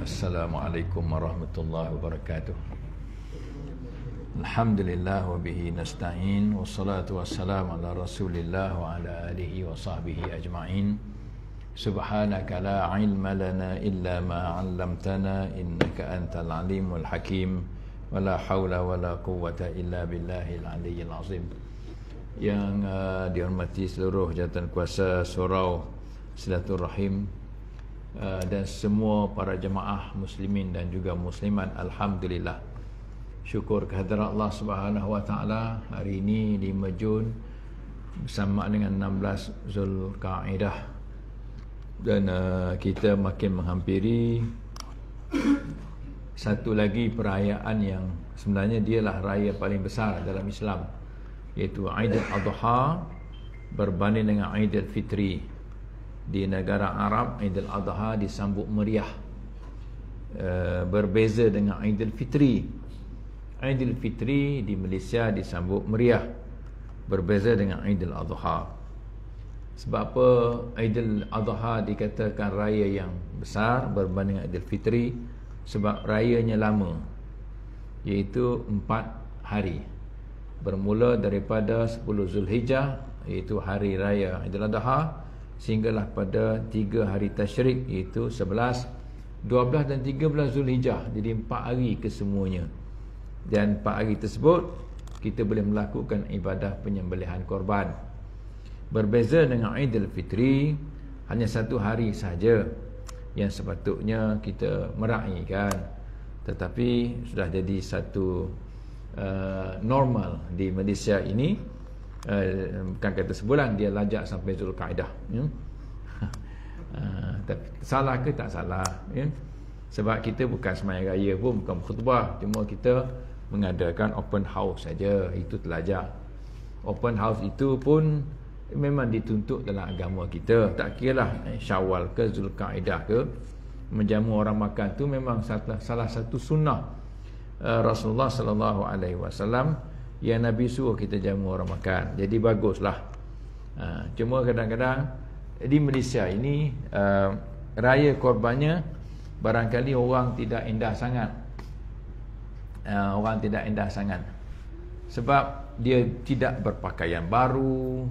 Assalamualaikum warahmatullahi wabarakatuh. Alhamdulillah wa bihi nasta'in, wassalatu wassalamu ala Rasulillah wa ala alihi wa sahbihi ajma'in. Subhanaka la ilma lana illa ma 'allamtana innaka antal alimul hakim. Wa la haula wa la quwwata illa billahil aliyyil azim. Yang dihormati seluruh jawatan kuasa surau Silaturahim dan semua para jemaah muslimin dan juga muslimat, alhamdulillah, syukur kehadirat Allah Subhanahu wa taala. Hari ini 5 Jun bersama dengan 16 Zulkaidah, dan kita makin menghampiri satu lagi perayaan yang sebenarnya dialah raya paling besar dalam Islam, iaitu Aidil Adha berbanding dengan Aidil Fitri. Di negara Arab, Aidil Adha disambut meriah, berbeza dengan Aidil Fitri. Aidil Fitri di Malaysia disambut meriah, berbeza dengan Aidil Adha. Sebab apa Aidil Adha dikatakan raya yang besar berbanding dengan Aidil Fitri? Sebab rayanya lama, iaitu 4 hari, bermula daripada 10 Zulhijjah, iaitu hari raya Aidil Adha, sehinggalah pada 3 hari tasyrik, iaitu 11, 12 dan 13 Zulhijjah. Jadi 4 hari kesemuanya. Dan 4 hari tersebut kita boleh melakukan ibadah penyembelihan korban. Berbeza dengan Aidil Fitri, hanya 1 hari sahaja yang sepatutnya kita meraihkan, tetapi sudah jadi satu normal di Malaysia ini. Bukan kata sebulan, dia lajak sampai Zulkaidah, ya? Tapi salah ke tak salah, ya? Sebab kita bukan sembahyang raya pun, bukan khutbah, cuma kita mengadakan open house saja. Itu telajak. Open house itu pun memang dituntut dalam agama kita. Tak kiralah Syawal ke Zulkaidah ke, menjamu orang makan tu memang salah satu sunnah Rasulullah sallallahu alaihi wasallam yang Nabi suruh kita jamu orang makan. Jadi baguslah. Cuma kadang-kadang di Malaysia ini raya korbannya barangkali orang tidak indah sangat. Orang tidak indah sangat sebab dia tidak berpakaian baru,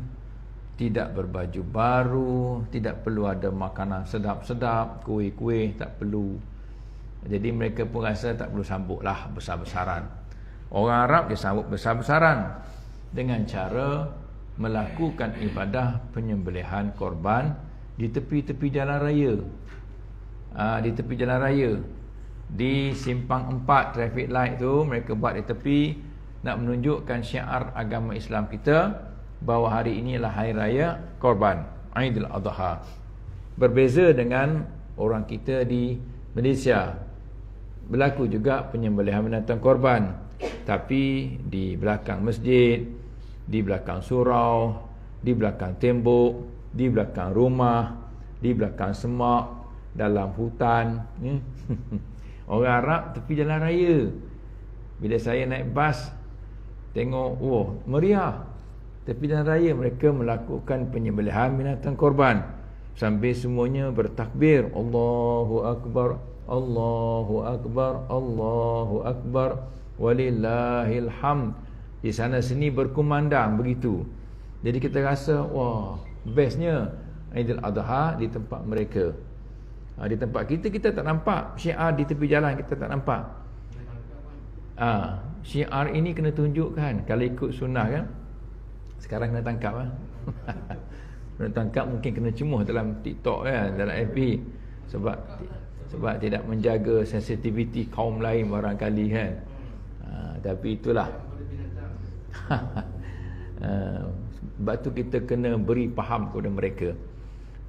tidak berbaju baru, tidak perlu ada makanan sedap-sedap, kuih-kuih tak perlu. Jadi mereka pun rasa tak perlu sambutlah besar-besaran. Orang Arab dia sambut besar-besaran dengan cara melakukan ibadah penyembelihan korban di tepi-tepi jalan raya. Di tepi jalan raya, di simpang 4 traffic light tu, mereka buat di tepi nak menunjukkan syiar agama Islam kita bahawa hari inilah hari raya korban, Aidil Adha. Berbeza dengan orang kita di Malaysia, berlaku juga penyembelihan binatang korban, tapi di belakang masjid, di belakang surau, di belakang tembok, di belakang rumah, di belakang semak, dalam hutan, ya? Orang Arab tepi jalan raya. Bila saya naik bas, tengok, oh meriah. Tepi jalan raya mereka melakukan penyembelihan binatang korban, sambil semuanya bertakbir, Allahu Akbar, Allahu Akbar, Allahu Akbar, walillahil hamd. Di sana sini berkumandang begitu. Jadi kita rasa wah, bestnya Aidil Adha di tempat mereka. Di tempat kita tak nampak syiar di tepi jalan, kita tak nampak. Syiar ini kena tunjukkan. Kalau ikut sunnah kan, sekarang kena tangkap kena tangkap, mungkin kena cemuh dalam TikTok kan, dalam FB, sebab tidak menjaga sensitiviti kaum lain barangkali kan. Tapi itulah sebab tu kita kena beri faham kepada mereka.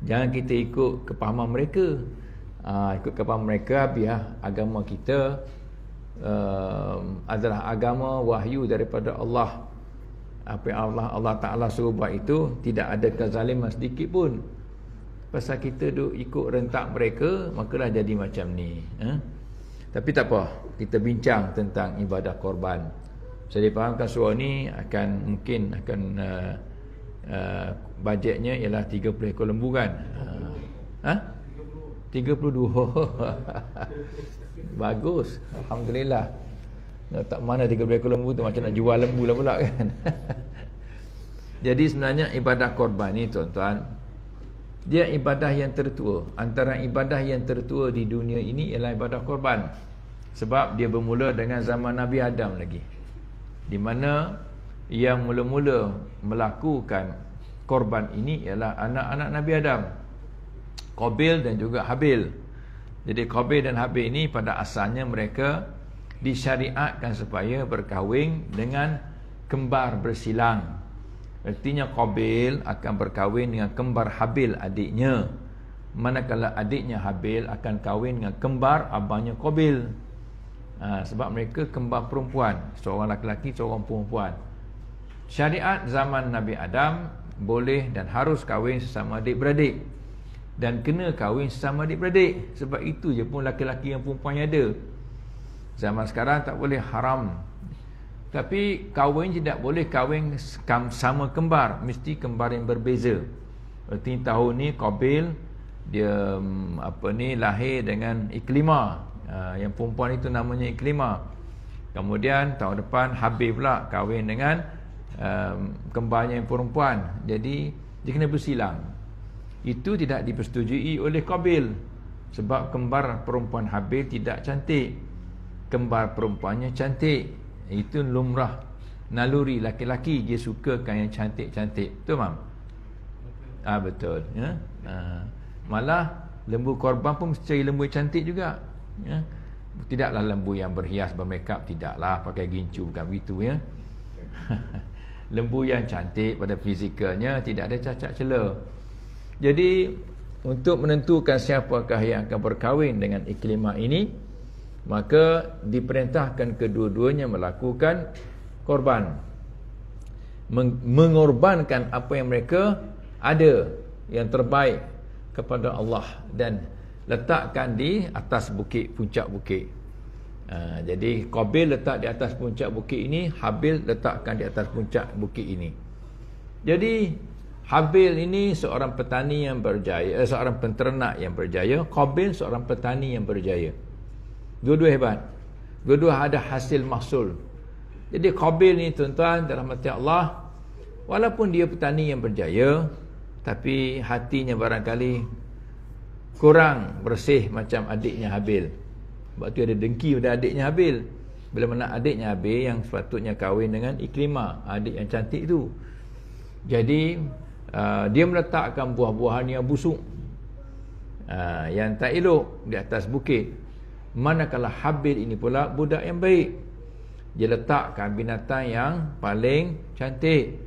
Jangan kita ikut kepahaman mereka. Ikut kepahaman mereka, biar agama kita adalah agama wahyu daripada Allah. Apa yang Allah Ta'ala suruh buat itu, tidak ada kezaliman sedikit pun. Pasal kita duk ikut rentak mereka, makalah jadi macam ni. Tapi tak apa, kita bincang tentang ibadah korban. Saya difahamkan surah ni mungkin akan bajetnya ialah 30 ekor lembu kan. 32. Bagus, alhamdulillah. Tak mana 32 ekor lembu tu, macam nak jual lembu lah pula kan. Jadi sebenarnya ibadah korban ni tuan-tuan, dia ibadah yang tertua. Antara ibadah yang tertua di dunia ini ialah ibadah korban. Sebab dia bermula dengan zaman Nabi Adam lagi, di mana yang mula-mula melakukan korban ini ialah anak-anak Nabi Adam, Qabil dan juga Habil. Jadi Qabil dan Habil ini pada asalnya mereka disyariatkan supaya berkahwin dengan kembar bersilang. Artinya Qabil akan berkahwin dengan kembar Habil, adiknya. Manakala adiknya Habil akan kahwin dengan kembar abangnya Qabil. Sebab mereka kembar perempuan, seorang lelaki, seorang perempuan. Syariat zaman Nabi Adam boleh dan harus kahwin sesama adik-beradik, dan kena kahwin sesama adik-beradik. Sebab itu je pun lelaki-lelaki yang perempuan yang ada. Zaman sekarang tak boleh, haram. Tapi kahwin tidak boleh kahwin sama kembar, mesti kembar yang berbeza. Berarti tahun ni Qabil dia lahir dengan Iklimah, yang perempuan itu namanya Iklimah. Kemudian tahun depan Habil pula kahwin dengan kembarnya yang perempuan. Jadi dia kena bersilang. Itu tidak dipersetujui oleh Qabil, sebab kembar perempuan Habil tidak cantik, kembar perempuannya cantik. Itu lumrah, naluri laki-laki, dia sukakan yang cantik-cantik. Betul, Mam? Betul ya? Malah lembu korban pun mesti cari lembu yang cantik juga ya? Tidaklah lembu yang berhias, bermakeup, tidaklah pakai gincu, bukan begitu ya. Lembu yang cantik pada fizikalnya, tidak ada cacat celah. Jadi untuk menentukan siapakah yang akan berkahwin dengan Iklimah ini, maka diperintahkan kedua-duanya melakukan korban, mengorbankan apa yang mereka ada yang terbaik kepada Allah, dan letakkan di atas bukit, puncak bukit. Jadi Qabil letak di atas puncak bukit ini, Habil letakkan di atas puncak bukit ini. Jadi Habil ini seorang petani yang berjaya, seorang penternak yang berjaya. Qabil seorang petani yang berjaya. Dua-dua hebat, dua-dua ada hasil mahsul. Jadi Qabil ni tuan-tuan dirahmati Allah, walaupun dia petani yang berjaya, tapi hatinya barangkali kurang bersih macam adiknya Habil. Sebab tu ada dengki pada adiknya Habil. Bila mana adiknya Habil yang sepatutnya kahwin dengan Iklimah, adik yang cantik tu. Jadi dia meletakkan buah-buahan yang busuk, yang tak elok di atas bukit. Manakala Habil ini pula budak yang baik, dia letakkan binatang yang paling cantik.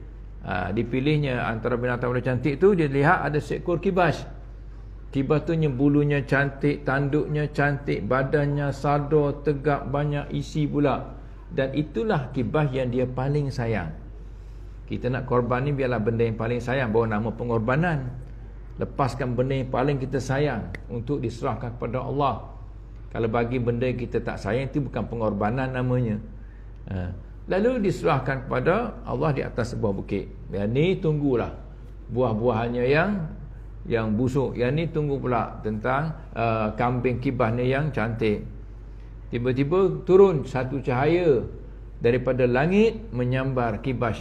Dipilihnya antara binatang paling cantik tu, dia lihat ada seekor kibas. Kibas tu bulunya cantik, tanduknya cantik, badannya sadar, tegak, banyak isi pula. Dan itulah kibas yang dia paling sayang. Kita nak korban ni biarlah benda yang paling sayang, bawa nama pengorbanan. Lepaskan benda yang paling kita sayang untuk diserahkan kepada Allah. Kalau bagi benda yang kita tak sayang, itu bukan pengorbanan namanya. Lalu diserahkan kepada Allah di atas sebuah bukit. Yang ni tunggulah buah-buahannya yang busuk. Yang ni tunggu pula tentang kambing kibas ni yang cantik. Tiba-tiba turun satu cahaya daripada langit menyambar kibas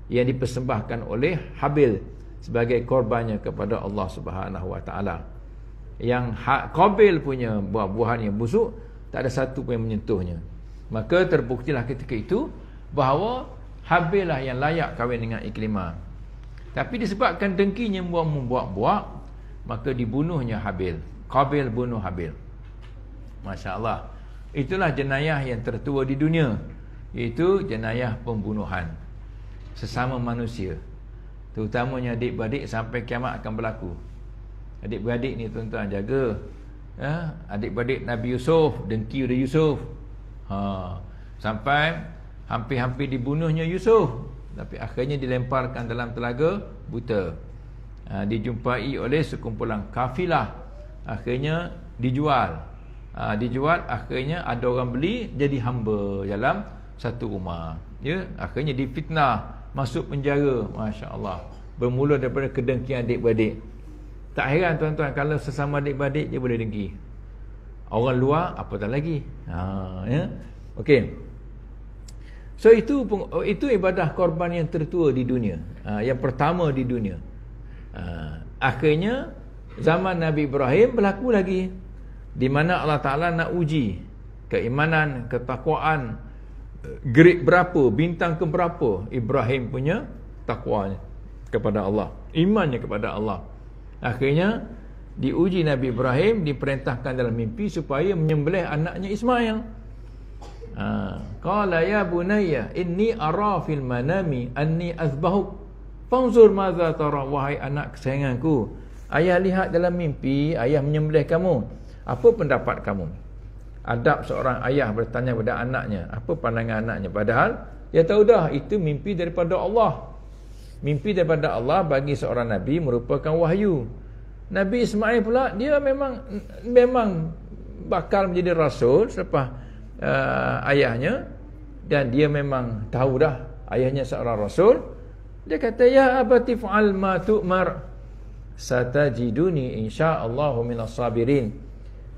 yang dipersembahkan oleh Habil sebagai korbannya kepada Allah Subhanahu Wa Taala. Yang Qabil punya buah-buahan yang busuk, tak ada satu pun yang menyentuhnya. Maka terbuktilah ketika itu bahawa Habil lah yang layak kahwin dengan Iklimah. Tapi disebabkan dengkinya membuat-buat, maka dibunuhnya Habil. Qabil bunuh Habil. Masya Allah. Itulah jenayah yang tertua di dunia, iaitu jenayah pembunuhan sesama manusia, terutamanya adik-beradik, sampai kiamat akan berlaku. Adik-beradik ni tuan-tuan jaga. Adik-beradik Nabi Yusuf, dengki pada Yusuf. Sampai hampir-hampir dibunuhnya Yusuf, tapi akhirnya dilemparkan dalam telaga buta. Dijumpai oleh sekumpulan kafilah, akhirnya dijual. Akhirnya ada orang beli, jadi hamba dalam satu rumah. Akhirnya difitnah, masuk penjara. Masya Allah. Bermula daripada kedengkian adik-beradik. Tak heran tuan-tuan kalau sesama adik-beradik dia boleh dengki. Orang luar apatah lagi. Ya. Okey. So itu ibadah korban yang tertua di dunia. Yang pertama di dunia. Akhirnya zaman Nabi Ibrahim berlaku lagi, di mana Allah Ta'ala nak uji keimanan, ketakwaan, grade berapa, bintang ke berapa Ibrahim punya takwanya kepada Allah, imannya kepada Allah. Akhirnya diuji Nabi Ibrahim, diperintahkan dalam mimpi supaya menyembelih anaknya Ismail. Qala ya bunayya inni ara fil manami anni azbahuk fanzur madza tara. Wahai anak kesayanganku, ayah lihat dalam mimpi ayah menyembelih kamu. Apa pendapat kamu? Adab seorang ayah bertanya kepada anaknya, apa pandangan anaknya? Padahal dia tahu dah itu mimpi daripada Allah. Mimpi daripada Allah bagi seorang nabi merupakan wahyu. Nabi Ismail pula dia memang bakal menjadi rasul selepas ayahnya, dan dia memang tahu dah ayahnya seorang rasul. Dia kata, ya abati fa'al ma tu'mar satajiduni insyaallahu minas sabirin.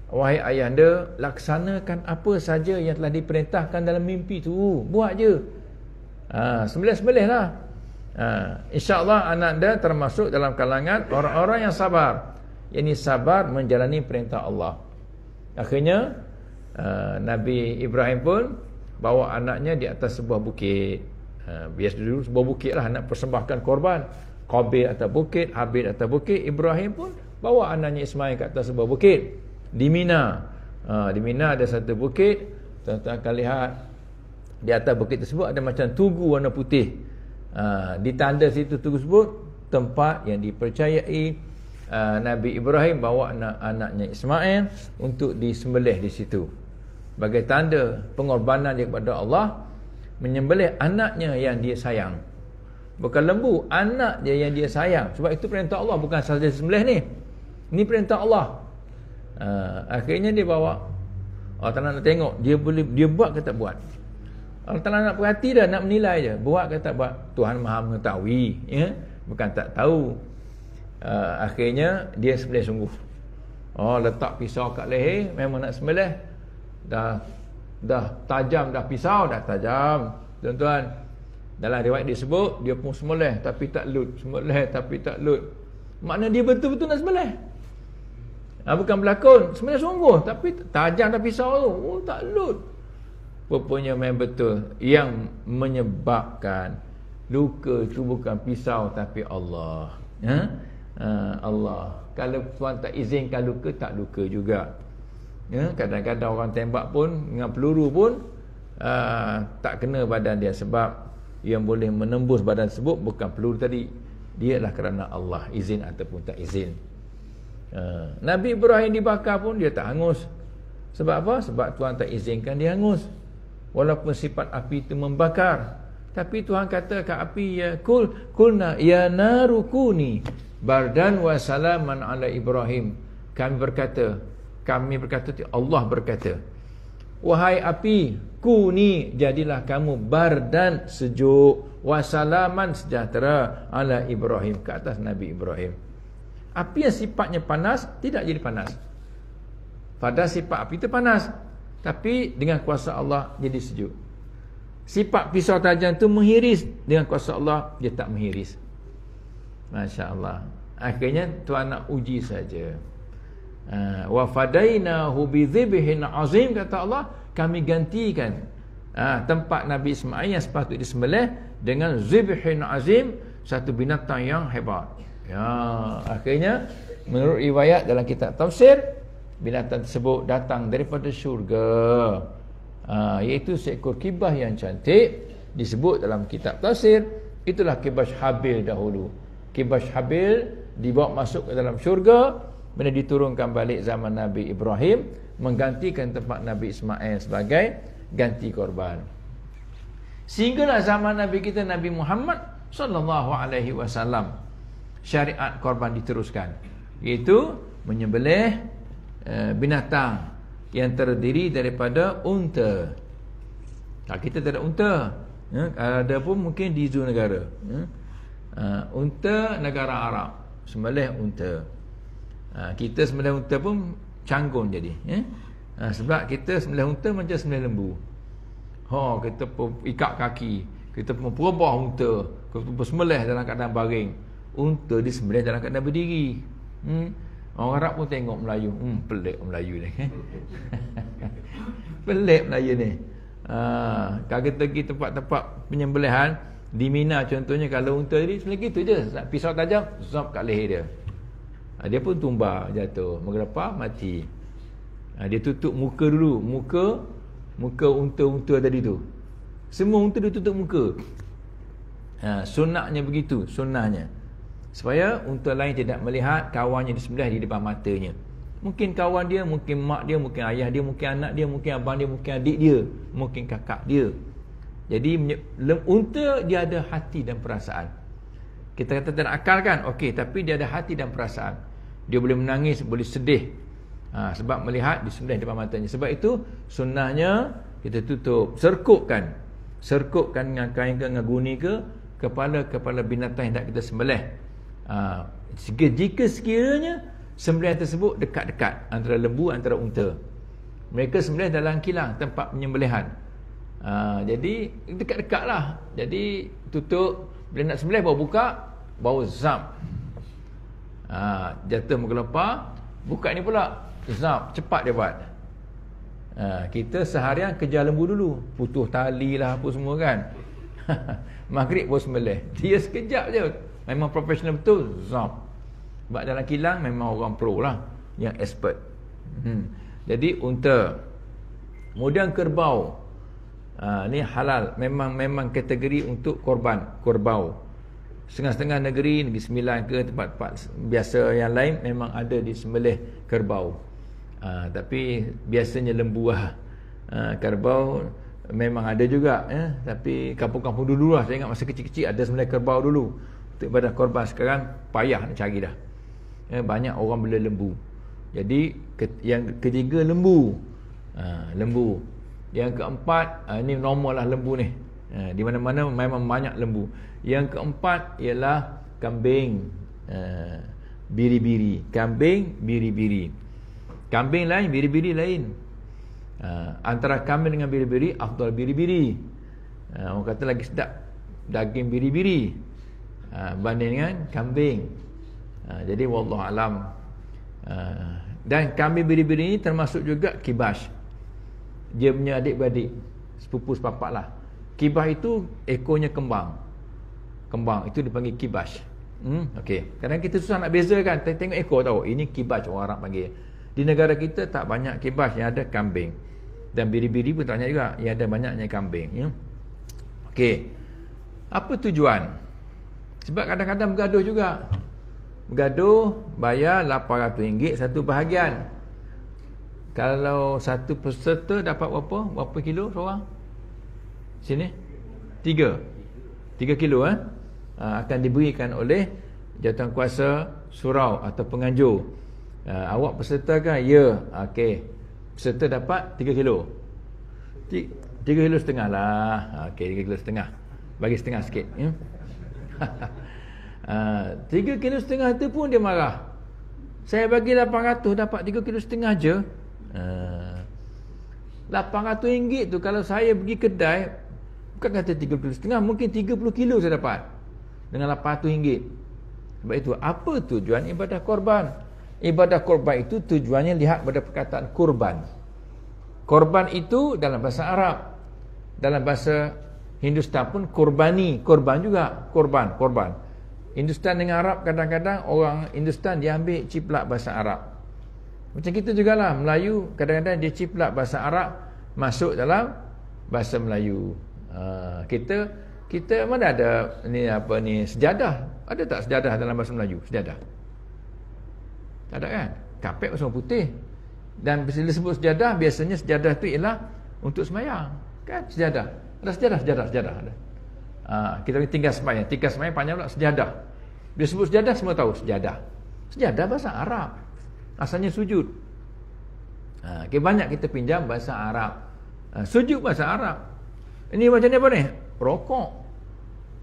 Wahai ayahanda, laksanakan apa saja yang telah diperintahkan dalam mimpi tu, buat je. Sembelih-sembelih lah. InsyaAllah anak anda termasuk dalam kalangan orang-orang yang sabar, yakni sabar menjalani perintah Allah. Akhirnya Nabi Ibrahim pun bawa anaknya di atas sebuah bukit. Biasa dulu sebuah bukit lah nak persembahkan korban. Qabil atas bukit, Habil atas bukit. Ibrahim pun bawa anaknya Ismail ke atas sebuah bukit di Mina. Di Mina ada satu bukit, tuan-tuan akan lihat di atas bukit tersebut ada macam tugu warna putih. Di tanda situ tersebut tempat yang dipercayai Nabi Ibrahim bawa anaknya Ismail untuk disembelih di situ, sebagai tanda pengorbanan dia kepada Allah, menyembelih anaknya yang dia sayang. Bukan lembu, anak dia yang dia sayang. Sebab itu perintah Allah, bukan sahaja sembelih ni. Ini perintah Allah. Akhirnya dia bawa. Allah Ta'ala nak tengok dia buat ke tak buat. Allah Ta'ala nak perhati dah, nak menilai je, buat ke tak buat. Tuhan Maha mengetahui, ya? Bukan tak tahu. Akhirnya dia sembelih sungguh. Letak pisau kat leher, memang nak sembelih. Dah tajam dah pisau, dah tajam. Tuan-tuan, dalam riwayat disebut dia pun sembelih tapi tak lut, sembelih tapi tak lut. Makna dia betul-betul nak sembelih. Bukan berlakon, sembelih sungguh tapi tajam dah pisau tu. Tak lut. Rupanya memang betul. Yang menyebabkan luka itu bukan pisau tapi Allah. Allah. Kalau Tuhan tak izinkan luka, tak luka juga. Kadang-kadang orang tembak pun dengan peluru pun tak kena badan dia, sebab yang boleh menembus badan tersebut bukan peluru tadi, dia adalah kerana Allah izin ataupun tak izin. Nabi Ibrahim dibakar pun dia tak hangus. Sebab apa? Sebab Tuhan tak izinkan dia hangus. Walaupun sifat api itu membakar, tapi Tuhan kata ke api, ya kulna ya narukuni bardan wa salaman ala Ibrahim. Kami berkata, Allah berkata, wahai api, kuni, jadilah kamu bardan, sejuk, wasalaman, sejahtera, ala Ibrahim, ke atas Nabi Ibrahim. Api yang sifatnya panas tidak jadi panas. Pada sifat api itu panas, tapi dengan kuasa Allah jadi sejuk. Sifat pisau tajam itu menghiris, dengan kuasa Allah dia tak menghiris. Masya Allah. Akhirnya Tuhan nak uji saja. Wa fadainahu bidzibhin azim, kata Allah, kami gantikan tempat Nabi Ismail yang sepatutnya disembelih dengan zibhin azim, satu binatang yang hebat. Akhirnya menurut riwayat dalam kitab tafsir, binatang tersebut datang daripada syurga, iaitu seekor kibas yang cantik. Disebut dalam kitab tafsir, itulah kibas Habil dahulu. Kibas Habil dibawa masuk ke dalam syurga, bila diturunkan balik zaman Nabi Ibrahim, menggantikan tempat Nabi Ismail sebagai ganti korban. Sehinggalah zaman Nabi kita, Nabi Muhammad sallallahu alaihi wasallam, syariat korban diteruskan, iaitu menyembelih binatang yang terdiri daripada unta. Kita tak ada unta, ada pun mungkin di zoo negara. Unta negara Arab, sembelih unta. Kita sembelih unta pun canggung jadi, sebab kita sembelih unta macam sembelih lembu. Kita pun ikat kaki, kita pun perubah unta, kita pun sembelih dalam keadaan baring. Unta disembelih dalam keadaan berdiri. Orang Arab pun tengok Melayu, pelik Melayu ni. Pelik Melayu ni. Kalau kita pergi tempat-tempat penyembelihan di Mina contohnya, kalau unta jadi sembelih gitu je, pisau tajam zop kat leher dia. Dia pun tumbang, jatuh, menggelepar, mati. Dia tutup muka dulu, muka unta-unta tadi tu. Semua unta dia tutup muka. Sunnahnya begitu, sunnahnya. Supaya unta lain tidak melihat kawannya disembelih di depan matanya. Mungkin kawan dia, mungkin mak dia, mungkin ayah dia, mungkin anak dia, mungkin abang dia, mungkin adik dia, mungkin kakak dia. Jadi unta dia ada hati dan perasaan. Kita kata tak ada akal kan? Okey, tapi dia ada hati dan perasaan. Dia boleh menangis, boleh sedih. Sebab melihat disembelih depan matanya. Sebab itu sunnahnya kita tutup, serkupkan dengan kain ke, dengan guni ke, kepala binatang yang hendak kita sembelih. Jika sekiranya sembelihan tersebut dekat-dekat antara lembu, antara unta, mereka sembelih dalam kilang tempat penyembelihan. Jadi dekat-dekat lah. Jadi tutup, bila nak sembelih baru buka, baru zap, jatuh menggelepar, buka ni pula zap, cepat dia buat. Kita seharian kejar lembu dulu, putus tali lah apa semua kan. Maghrib baru sembelih. Dia sekejap je, memang profesional betul, zap. Sebab dalam kilang memang orang pro lah, yang expert. Jadi unta. Kemudian kerbau, ni halal, memang kategori untuk korban, kerbau. Setengah-setengah negeri Sembilan ke tempat-tempat biasa yang lain memang ada disembelih kerbau. Tapi biasanya lembu lah. Kerbau memang ada juga, tapi kampung-kampung dulu lah. Saya ingat masa kecil-kecil ada sembelih kerbau dulu untuk ibadah korban. Sekarang payah nak cari dah. Banyak orang bela lembu. Jadi yang ketiga lembu. Lembu. Yang keempat, ni normal lah lembu ni. Di mana-mana memang banyak lembu. Yang keempat ialah kambing biri-biri. Kambing biri-biri. Kambing lain, biri-biri lain. Antara kambing dengan biri-biri, afdal biri-biri. Orang kata lagi sedap daging biri-biri banding dengan kambing. Jadi wallahualam. Dan kambing biri-biri ini termasuk juga kibas. Dia punya adik-beradik, sepupu sepapak lah. Kibas itu ekornya kembang. Kembang itu dipanggil kibas. Okey. Kadang kita susah nak bezakan. Tengok ekor tahu, ini kibas orang Arab panggil. Di negara kita tak banyak kibas, yang ada kambing. Dan biri-biri pun tak banyak juga, yang ada banyaknya kambing, ya. Okey. Apa tujuan? Sebab kadang-kadang bergaduh juga. Bergaduh, bayar RM800 satu bahagian. Kalau satu peserta dapat berapa? Berapa kilo seorang? Sini? 3 kilo akan diberikan oleh jawatankuasa surau atau penganjur. Awak peserta kan? Ya. Okey. Peserta dapat 3 kilo. 3,5 kilo lah. Okey, 3,5 kilo. Bagi setengah sikit, ya. 3,5 kilo tu pun dia marah. Saya bagi 800 dapat 3,5 kilo je. RM800 tu kalau saya pergi kedai, bukan kata 3,5 kilo, mungkin 30 kilo saya dapat dengan RM800. Sebab itu, apa tujuan ibadah korban? Ibadah korban itu tujuannya lihat pada perkataan kurban. Korban itu dalam bahasa Arab, dalam bahasa Hindustan pun kurbani, korban juga, korban. Hindustan dengan Arab, kadang-kadang orang Hindustan dia ambil ciplak bahasa Arab. Macam kita jugalah, Melayu kadang-kadang dia ciplak bahasa Arab masuk dalam bahasa Melayu. Kita mana ada ni sejadah? Ada tak sejadah dalam bahasa Melayu? Sejadah tak ada kan? Kapet pasal putih. Dan bila sebut sejadah, biasanya sejadah tu ialah untuk sembahyang, kan? Sejadah. Ada sejadah ada. Kita tinggal sembahyang panjang pula sejadah. Bila sebut sejadah, semua tahu sejadah. Sejadah bahasa Arab, asalnya sujud. Banyak kita pinjam bahasa Arab. Sujud bahasa Arab. Ini macam ni apa ni? Rokok.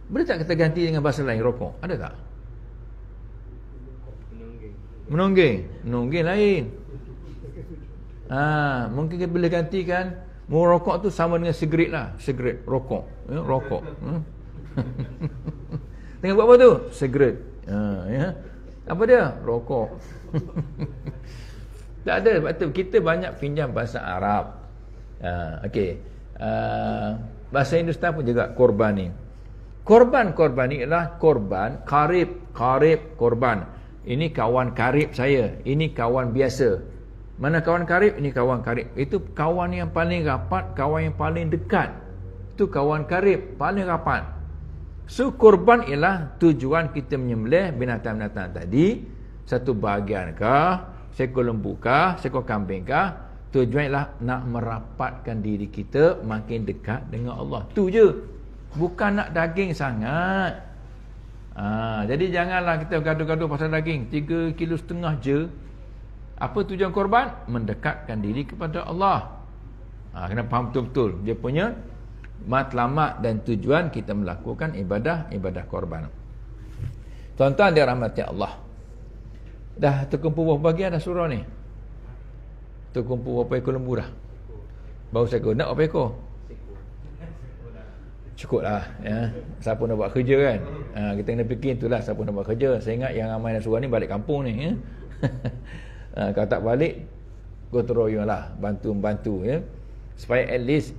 Boleh tak kita ganti dengan bahasa lain, rokok? Ada tak? Menongging lain. Mungkin kita boleh gantikan merokok tu sama dengan sigaret lah. Sigaret, rokok. Rokok. Tengah buat apa tu? Sigaret. Ya. Apa dia? Rokok. Tak ada. Sebab tu kita banyak pinjam bahasa Arab. Okey. Bahasa Hindustan pun juga korban ni. Korban ni adalah korban, karib, korban. Ini kawan karib saya. Ini kawan biasa. Mana kawan karib? Ini kawan karib. Itu kawan yang paling rapat, kawan yang paling dekat. Itu kawan karib, paling rapat. So korban ialah tujuan kita menyembelih binatang-binatang tadi. Satu bahagian kah, seekor lembu kah, seekor kambing kah. Tujuan ialah nak merapatkan diri kita makin dekat dengan Allah. Tu je. Bukan nak daging sangat. Jadi janganlah kita gaduh-gaduh pasal daging. 3,5 kilo je. Apa tujuan korban? Mendekatkan diri kepada Allah. Kena faham betul-betul dia punya matlamat dan tujuan kita melakukan ibadah korban. Tuan-tuan dirahmati Allah. Dah terkumpul berapa bahagian dah surah ni? Terkumpul berapa ekor lembu dah? Baru saya nak berapa ekor? Cukup lah ya. Siapa nak buat kerja kan, kita kena fikir itulah siapa nak buat kerja. Saya ingat yang ramai surah ni balik kampung ni ya. Kalau tak balik, gotong royong lah, bantu ya, supaya at least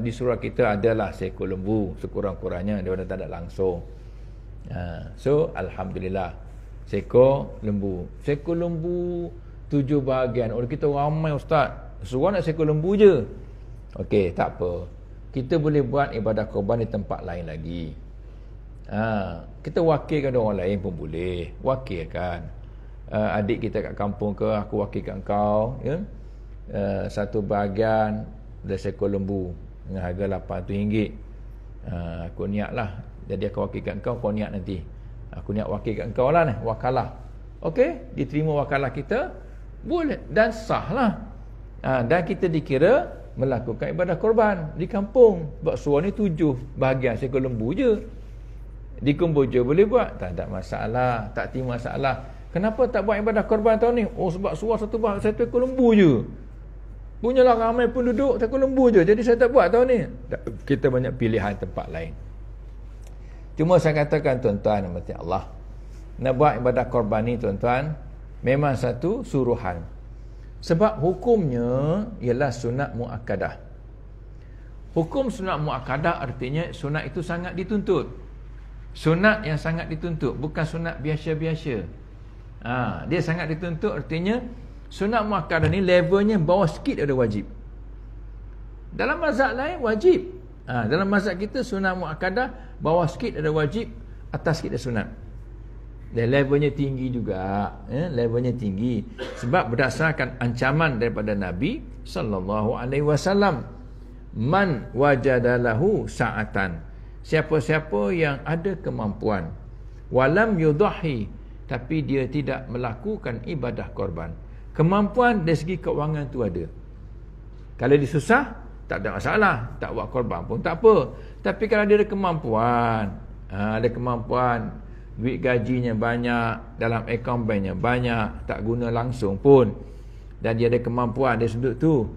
di surah kita adalah seekor lembu sekurang-kurangnya dia tak ada langsung. So alhamdulillah seekor lembu 7 bahagian. Orang kita ramai ustaz, surah nak seekor lembu je. Okey, tak apa, kita boleh buat ibadah korban di tempat lain lagi. Kita wakilkan orang lain pun boleh. Wakilkan adik kita kat kampung ke, aku wakilkan kau ya. Satu bahagian dari seekor lembu dengan harga RM800. Aku niat lah, jadi aku wakilkan kau, kau niat nanti. Aku niat wakilkan kau lah ni, wakalah. Okey, diterima wakalah kita, boleh dan sah lah. Dan kita dikira melakukan ibadah korban di kampung. Sebab surah ni 7 bahagian seekor lembu je. Di Kemboja boleh buat, tak ada masalah, tak timbul masalah. Kenapa tak buat ibadah korban tahun ni? Oh sebab surah satu ekor lembu je. Punyalah ramai pun duduk ekor lembu je, jadi saya tak buat tahun ni. Kita banyak pilihan tempat lain. Cuma saya katakan tuan-tuan rahmati Allah, nak buat ibadah korban ni tuan-tuan memang satu suruhan. Sebab hukumnya ialah sunat muakkadah. Hukum sunat muakkadah artinya sunat itu sangat dituntut. Sunat yang sangat dituntut, bukan sunat biasa-biasa. Dia sangat dituntut artinya sunat muakkadah ni levelnya bawah sikit ada wajib. Dalam mazhab lain wajib. Dalam mazhab kita sunat muakkadah bawah sikit ada wajib, atas sikit ada sunat. Dan levelnya tinggi juga, levelnya tinggi sebab berdasarkan ancaman daripada Nabi sallallahu alaihi wasallam, man wajadalahu sa'atan, siapa-siapa yang ada kemampuan, walam yudhahi, tapi dia tidak melakukan ibadah korban. Kemampuan dari segi keuangan tu ada. Kalau dia susah, tak ada masalah, tak buat korban pun tak apa. Tapi kalau dia ada kemampuan, duit gajinya banyak, dalam akaun banknya banyak, tak guna langsung pun, dan dia ada kemampuan dari sudut tu,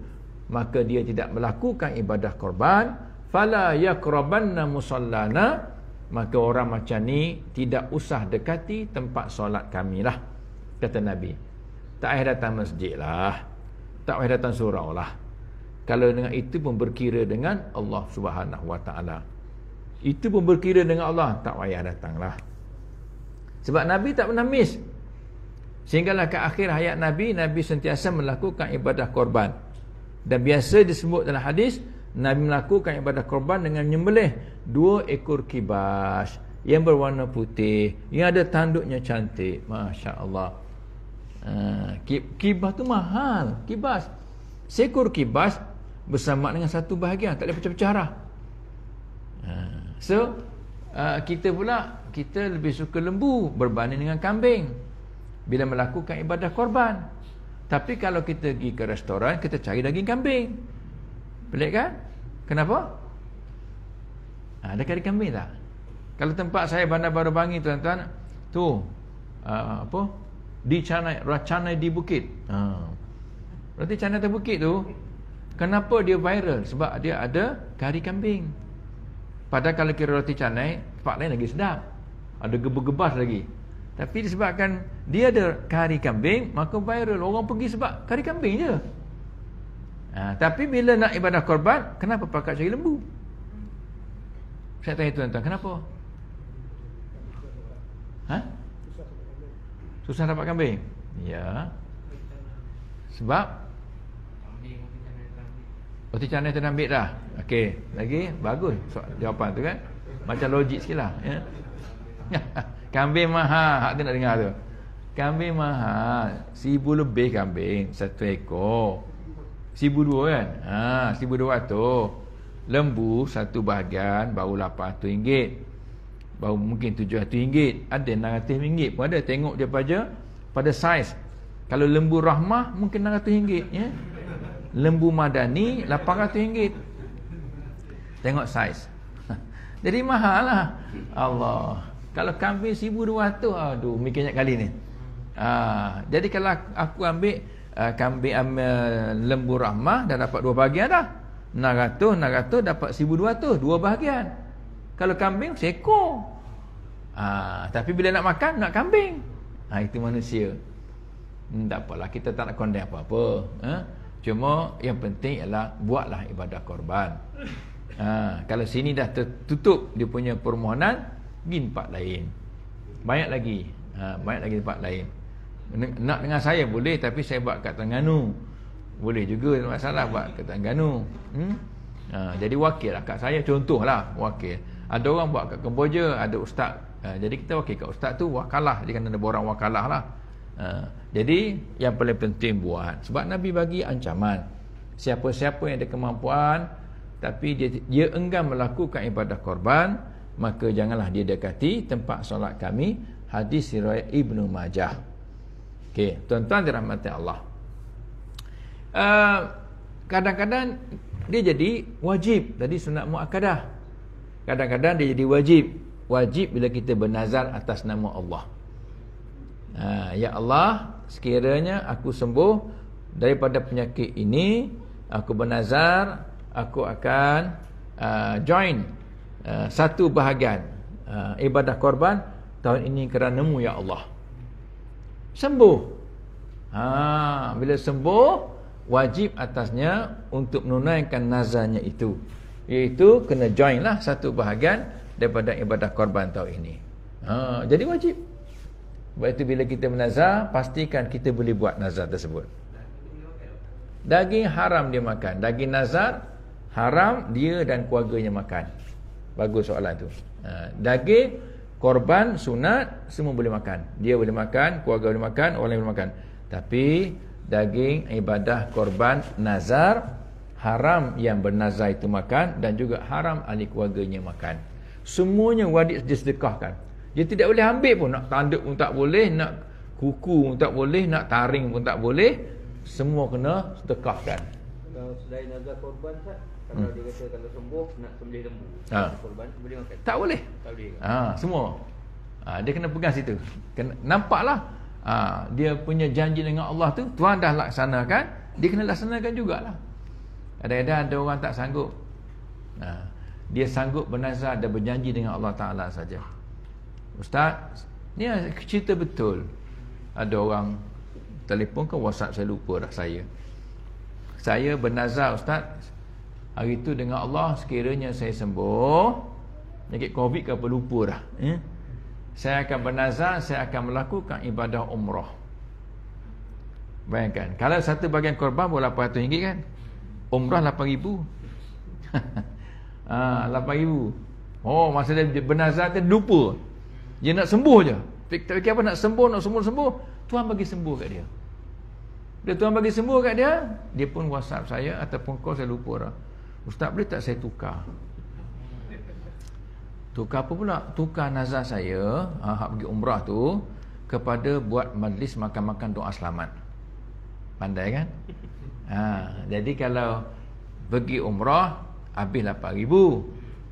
maka dia tidak melakukan ibadah korban, fala yaqrabanna musallana, maka orang macam ni tidak usah dekati tempat solat kami lah, kata Nabi. Tak payah datang masjid lah, tak payah datang surau lah. Kalau dengan itu pun berkira dengan Allah Subhanahu Wa Taala, itu pun berkira dengan Allah, tak payah datang lah. Sebab Nabi tak pernah miss. Sehinggalah ke akhir hayat Nabi, Nabi sentiasa melakukan ibadah korban. Dan biasa disebut dalam hadis, Nabi melakukan ibadah korban dengan menyembelih 2 ekor kibas yang berwarna putih, yang ada tanduknya cantik. Masya Allah. Kibas tu mahal. Kibas, seekor kibas bersama dengan satu bahagian, tak ada pecah-pecah dah. So kita pula, kita lebih suka lembu berbanding dengan kambing bila melakukan ibadah korban. Tapi kalau kita pergi ke restoran, kita cari daging kambing. Pelik kan? Kenapa? Ada kari kambing tak? Kalau tempat saya Bandar Baru Bangi tuan-tuan, tu Canai di bukit. Berarti canai atas bukit tu, kenapa dia viral? Sebab dia ada kari kambing. Padahal kalau kira roti canai, tempat lain lagi sedap, ada gebas-gebas lagi. Tapi disebabkan dia ada kari kambing, maka viral. Orang pergi sebab kari kambing je. Tapi bila nak ibadah korban, kenapa pakat cari lembu? Saya tanya tuan-tuan, kenapa? Susah dapat kambing? Ya. Sebab roti canai tu dah ambil dah. Okey, lagi bagus jawapan tu kan. Macam logik sikit lah, ya. Kambing mahal, hak tu nak dengar tu. Kambing mahal, 1,000 lebih kambing satu ekor. 1,200 kan? 1,200. Lembu satu bahagian baru RM800. Baru mungkin RM700. Ada RM600 pun ada. Tengok dia pada saiz. Kalau lembu rahmah mungkin RM600, ya. Lembu madani RM800. Tengok saiz. Jadi mahal lah. Allah. Kalau kambing 1,200, aduh, mikirnya kali ni. Jadi kalau aku ambil kambing lembu rahmah, dah dapat 2 bahagian dah. 600 dapat 1,200, 2 bahagian. Kalau kambing seekor. Tapi bila nak makan, nak kambing. Itu manusia. Tak apalah, kita tak nak condemn apa-apa. Cuma yang penting ialah buatlah ibadah korban. Kalau sini dah tertutup dia punya permohonan, pergi tempat lain. Banyak lagi tempat lain. Nak dengan saya boleh, tapi saya buat kat Terengganu. Boleh juga, tak masalah buat kat Terengganu. Jadi wakil lah kat saya, contohlah wakil. Ada orang buat kat Kemboja, ada ustaz. Jadi kita wakil kat ustaz tu, wakalah. Dia kan ada borang wakalah lah. Jadi yang paling penting buat. Sebab Nabi bagi ancaman, siapa-siapa yang ada kemampuan tapi dia enggan melakukan ibadah korban, maka janganlah dia dekati tempat solat kami. Hadis riwayat Ibnu Majah. Okey, tuan-tuan dirahmati Allah. Kadang-kadang dia jadi wajib. Tadi sunat muakkadah. Kadang-kadang dia jadi wajib. Wajib bila kita bernazar atas nama Allah. Ya Allah, sekiranya aku sembuh daripada penyakit ini, aku bernazar, aku akan join satu bahagian ibadah korban tahun ini kerana-Mu ya Allah. Sembuh. Bila sembuh, wajib atasnya untuk menunaikan nazarnya itu, iaitu kena join lah satu bahagian daripada ibadah korban tahun ini. Jadi wajib. Sebab itu bila kita bernazar, pastikan kita boleh buat nazar tersebut. Daging haram dia makan. Daging nazar haram dia dan keluarganya makan. Bagus soalan tu. Daging korban sunat semua boleh makan. Dia boleh makan, keluarga boleh makan, orang lain boleh makan. Tapi daging ibadah korban nazar haram yang bernazar itu makan, dan juga haram ahli keluarganya makan. Semuanya wajib disedekahkan. Dia tidak boleh ambil pun. Nak tanduk pun tak boleh, nak kuku pun tak boleh, nak taring pun tak boleh. Semua kena sedekahkan. Kalau selain nazar korban, kalau dia kata kalau sembuh nak sembelih lembu, korban boleh makan? Tak boleh. Tak boleh. Semua. Dia kena pegang situ. Nampaklah dia punya janji dengan Allah tu, Tuhan dah laksanakan, dia kena laksanakan jugalah. Kadang-kadang ada orang tak sanggup. Dia sanggup bernazar dan berjanji dengan Allah Ta'ala saja. Ustaz, ni cerita betul. Ada orang telefon ke WhatsApp, saya lupa dah saya bernazar Ustaz, hari tu dengan Allah, sekiranya saya sembuh penyakit Covid ke apa, lupa dah, saya akan bernazar, saya akan melakukan ibadah umrah. Bayangkan, kalau satu bahagian korban boleh RM800 kan, umrah RM8,000. 8,000. Masa dia bernazar dia lupa. Dia nak sembuh je. Tak fikir apa, nak sembuh. Tuhan bagi sembuh kat dia. Bila Tuhan bagi sembuh kat dia, dia pun WhatsApp saya ataupun call, saya lupa dah. Ustaz, boleh tak saya tukar? Tukar apa pula? Tukar nazar saya, hak pergi umrah tu, kepada buat majlis makan-makan doa selamat. Pandai kan? Jadi kalau pergi umrah habis RM8,000,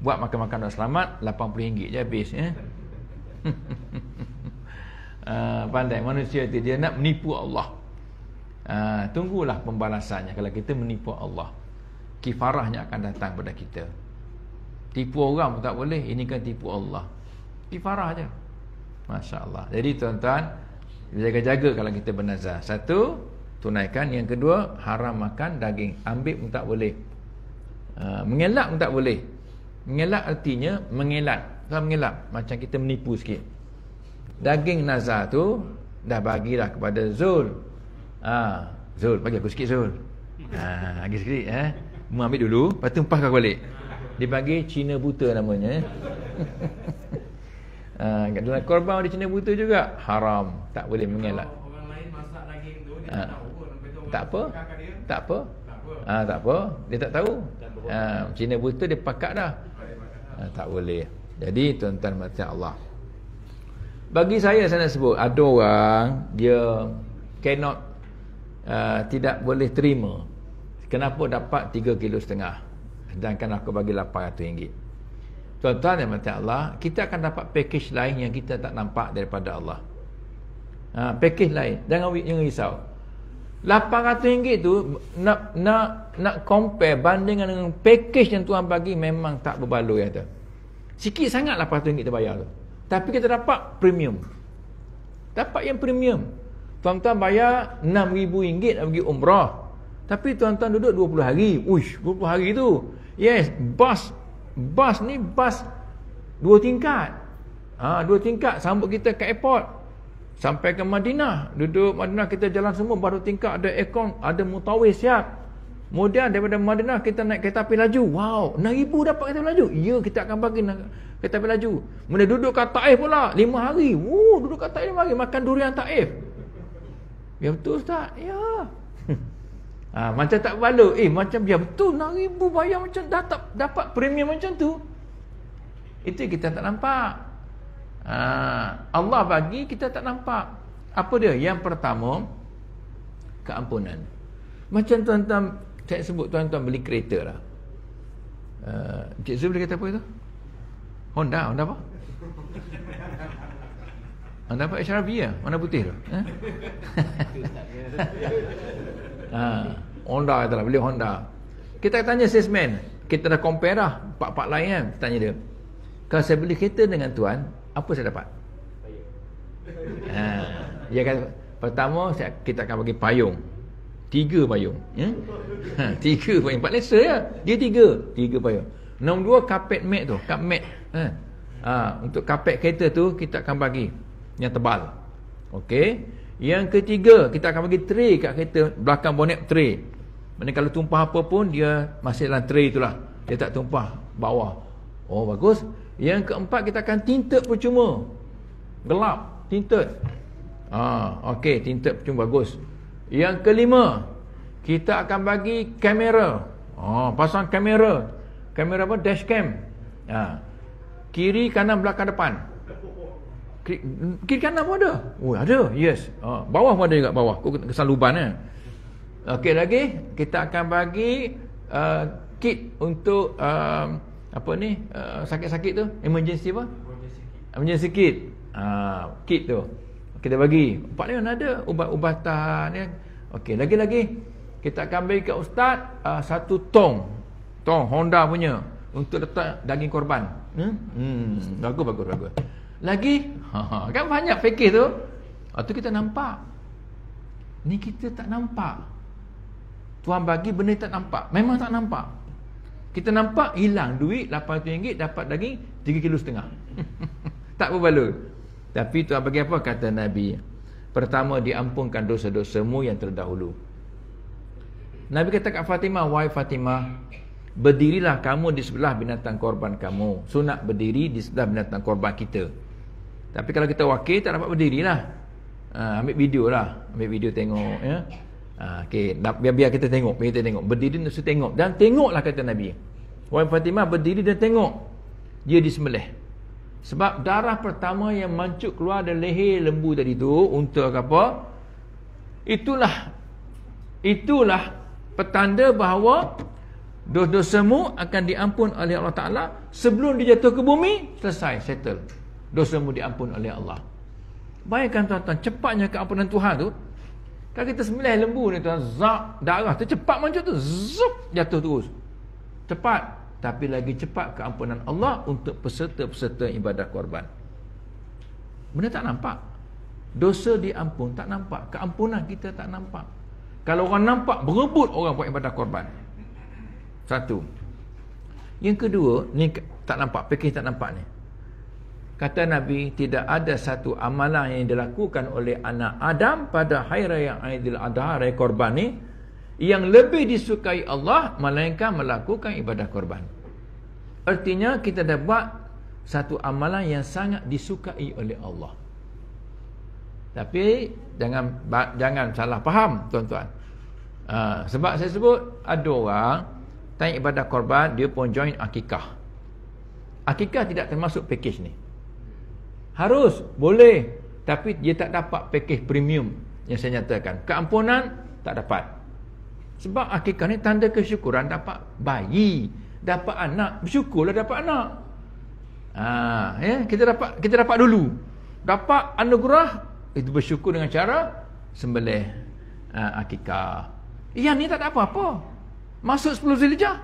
buat makan-makan doa selamat RM80 je habis, Pandai manusia tu, dia nak menipu Allah. Tunggulah pembalasannya. Kalau kita menipu Allah, kifarahnya akan datang pada kita. Tipu orang pun tak boleh, ini kan tipu Allah. Kifarah je. Masya Allah. Jadi tuan-tuan, jaga-jaga kalau kita bernazar. Satu, tunaikan. Yang kedua, haram makan daging. Ambil pun tak boleh. Mengelak pun tak boleh. Mengelak artinya mengelak. Kalau mengelak, macam kita menipu sikit. Daging nazar tu dah bagilah kepada Zul. Zul, bagi aku sikit Zul. Bagi sikit Mu ambil dulu, lepas tu empahkan balik. Dia bagi Cina buta namanya. Dalam korban ada Cina buta juga. Haram, tak boleh mengelak. Orang lain masak daging tu, dia tak tahu pun. Tak apa. Tak apa. Tak apa. Dia tak tahu. Cina buta dia pakat dah. Tak boleh. Jadi tuan-tuan mati Allah. Bagi saya nak sebut, ada orang dia cannot tidak boleh terima. Kenapa dapat 3,5 kilo sedangkan aku bagi RM800. Tuan-tuan dan mati Allah, kita akan dapat package lain yang kita tak nampak daripada Allah. Package lain. Jangan risau. RM800 tu nak compare bandingkan dengan package yang Tuhan bagi, memang tak berbaloi kata. Sikit sangat RM800 kita bayar tu. Tapi kita dapat premium. Dapat yang premium. Tuan-tuan bayar RM6,000 nak pergi umrah. Tapi tuan-tuan duduk 20 hari. Uish, 20 hari tu. Yes, bas ni bas 2 tingkat. 2 tingkat sambut kita ke airport. Sampai ke Madinah. Duduk Madinah kita jalan semua, baru tingkat ada aircon, ada mutawis siap. Kemudian daripada Madinah kita naik kereta api laju. Wow, RM6,000 dapat kereta api laju. Ya, kita akan bagi kereta api laju. Kemudian duduk kat Taif pula 5 hari. Duduk kat Taif 5 hari, makan durian Taif. Ya betul Ustaz? Ya. Macam tak baloi. Macam ya betul, RM6,000 bayar macam dapat premium macam tu. Itu kita tak nampak. Allah bagi, kita tak nampak. Apa dia? Yang pertama, keampunan. Macam tuan-tuan, saya sebut tuan-tuan beli kereta lah. Cik Zul beli kereta apa itu? Honda apa? Honda apa? HRV ya? Warna putih tu? Honda kata lah, beli Honda. Kita tanya salesman, kita dah compare dah part-part lain kan, tanya dia, kalau saya beli kereta dengan tuan, apa saya dapat? Dia kata, pertama kita akan bagi payung 3 payung. 3 payung. 4 lesen ya. Dia 3 payung. Nombor 2 carpet mat tu, carpet mat. Untuk carpet kereta tu kita akan bagi yang tebal. Okey. Yang ketiga, kita akan bagi tray kat kereta, belakang bonet tray. Maksudnya kalau tumpah apa pun dia masih dalam tray itulah. Dia tak tumpah bawah. Oh bagus. Yang keempat, kita akan tinted percuma. Gelap, tinted. Okey, tinted percuma bagus. Yang kelima, kita akan bagi kamera. Pasang kamera. Kamera apa? Dashcam. Kiri, kanan, belakang, depan. Kiri kanan pun ada. Ada. Yes. Bawah pun ada juga, bawah. Kesan luban kan. Okey, lagi kita akan bagi kit untuk sakit-sakit tu, emergency apa? Emergency kit. Kit tu kita bagi. Paling ada ubat-ubatan ya. Okey, lagi-lagi kita akan bagi kat ustaz satu tong Honda punya untuk letak daging korban. Bagus. Lagi kan banyak package tu. Tu kita nampak. Ni kita tak nampak. Tuan bagi benda tak nampak. Memang tak nampak. Kita nampak hilang duit RM800, dapat daging 3,5 kilo. Tak berbaloi. Tapi Tuhan bagi apa? Kata Nabi, pertama, diampunkan dosa-dosamu yang terdahulu. Nabi kata kat Fatimah, wahai Fatimah, berdirilah kamu di sebelah binatang korban kamu. Sunat berdiri di sebelah binatang korban kita. Tapi kalau kita wakil, tak dapat berdirilah. Ambil video lah. Ambil video tengok ya. Okay, biar kita tengok. Berdiri dan tengok. Dan tengoklah kata Nabi, wahai Fatimah, berdiri dan tengok dia disembelih. Sebab darah pertama yang mancuk keluar dari leher lembu tadi tu, untuk apa? Itulah petanda bahawa dosa-dosamu akan diampun oleh Allah Ta'ala. Sebelum dia jatuh ke bumi, selesai, settle. Dosamu diampun oleh Allah. Bayangkan tuan-tuan, cepatnya keampunan Tuhan tu. Kalau kita sembelih lembu ni tuan, zak, darah tu cepat macam tu, zup, jatuh terus. Cepat. Tapi lagi cepat keampunan Allah untuk peserta-peserta ibadah korban. Benda tak nampak. Dosa diampun tak nampak. Keampunan kita tak nampak. Kalau orang nampak, berebut orang buat ibadah korban. Satu. Yang kedua, ni tak nampak, fikir tak nampak ni. Kata Nabi, tidak ada satu amalan yang dilakukan oleh anak Adam pada hari raya Aidil Adha, raya korban ni, yang lebih disukai Allah melainkan melakukan ibadah korban. Artinya kita dah buat satu amalan yang sangat disukai oleh Allah. Tapi jangan salah faham tuan-tuan. Sebab saya sebut ada orang tanya ibadah korban, dia pun join akikah. Akikah tidak termasuk package ni. Harus, boleh, tapi dia tak dapat package premium yang saya nyatakan. Keampunan tak dapat. Sebab akikah ni tanda kesyukuran, dapat bayi, dapat anak, bersyukurlah dapat anak. Kita dapat dulu. Dapat anugerah, itu bersyukur dengan cara sembelih akikah. Yang ni tak ada apa-apa. Masuk 10 Zulhijjah,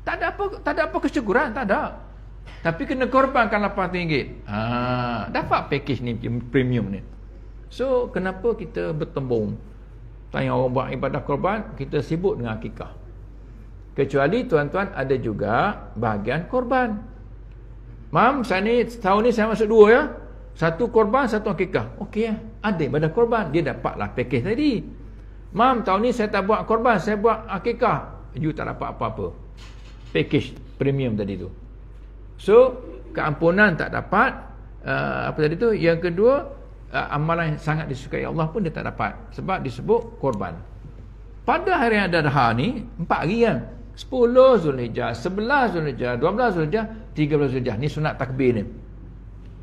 tak ada apa kesyukuran, tak ada. Tapi kena korbankan RM8. Dapat package ni premium ni. So kenapa kita bertembung tanya orang buat ibadah korban, kita sibuk dengan akikah. Kecuali tuan-tuan ada juga bahagian korban. Mam, tahun ni saya masuk 2 ya. Satu korban, satu akikah. Okey ya. Ada ibadah korban, dia dapatlah package tadi. Mam, tahun ni saya tak buat korban, saya buat akikah. You tak dapat apa-apa. Package premium tadi tu. So, keampunan tak dapat. Apa tadi tu? Yang kedua, amalan yang sangat disukai Allah pun dia tak dapat. Sebab disebut korban. Pada hari yang ada ni, 4 hari kan? 10 Zulhijjah, 11 Zulhijjah, 12 Zulhijjah, 13 Zulhijjah. Ni sunat takbir ni.